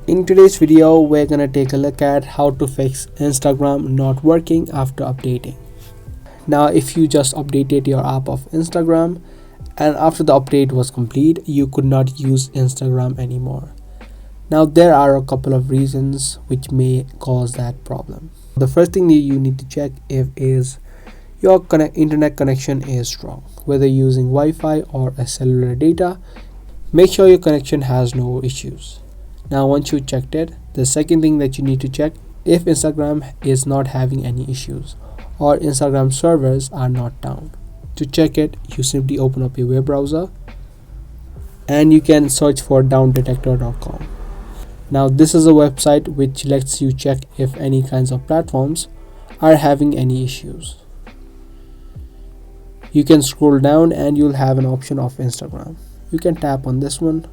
In today's video, we're gonna take a look at how to fix Instagram not working after updating. Now, if you just updated your app of Instagram and after the update was complete, you could not use Instagram anymore. Now, there are a couple of reasons which may cause that problem. The first thing that you need to check is your internet connection is strong. Whether using Wi-Fi or a cellular data, make sure your connection has no issues. Now, once you checked it, the second thing that you need to check if Instagram is not having any issues or Instagram servers are not down. To check it, you simply open up your web browser and you can search for downdetector.com. Now, this is a website which lets you check if any kinds of platforms are having any issues. You can scroll down and you'll have an option of Instagram. You can tap on this one.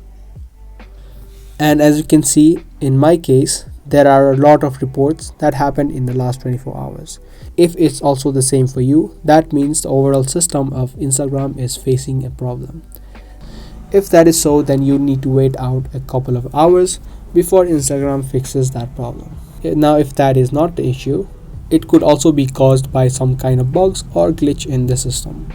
And as you can see, in my case, there are a lot of reports that happened in the last 24 hours. If it's also the same for you, that means the overall system of Instagram is facing a problem. If that is so, then you need to wait out a couple of hours before Instagram fixes that problem. Now, if that is not the issue, it could also be caused by some kind of bugs or glitch in the system.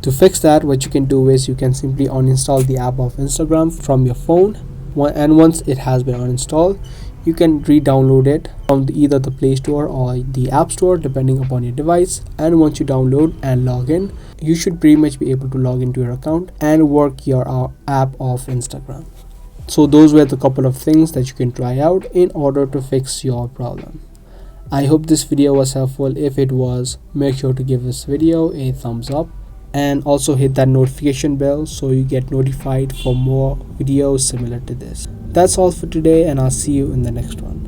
To fix that, what you can do is you can simply uninstall the app of Instagram from your phone. And once it has been uninstalled, you can re-download it from either the Play Store or the App Store depending upon your device. And once you download and log in, you should pretty much be able to log into your account and work your app of Instagram. So those were the couple of things that you can try out in order to fix your problem. I hope this video was helpful. If it was, make sure to give this video a thumbs up and also hit that notification bell so you get notified for more videos similar to this. That's all for today, and I'll see you in the next one.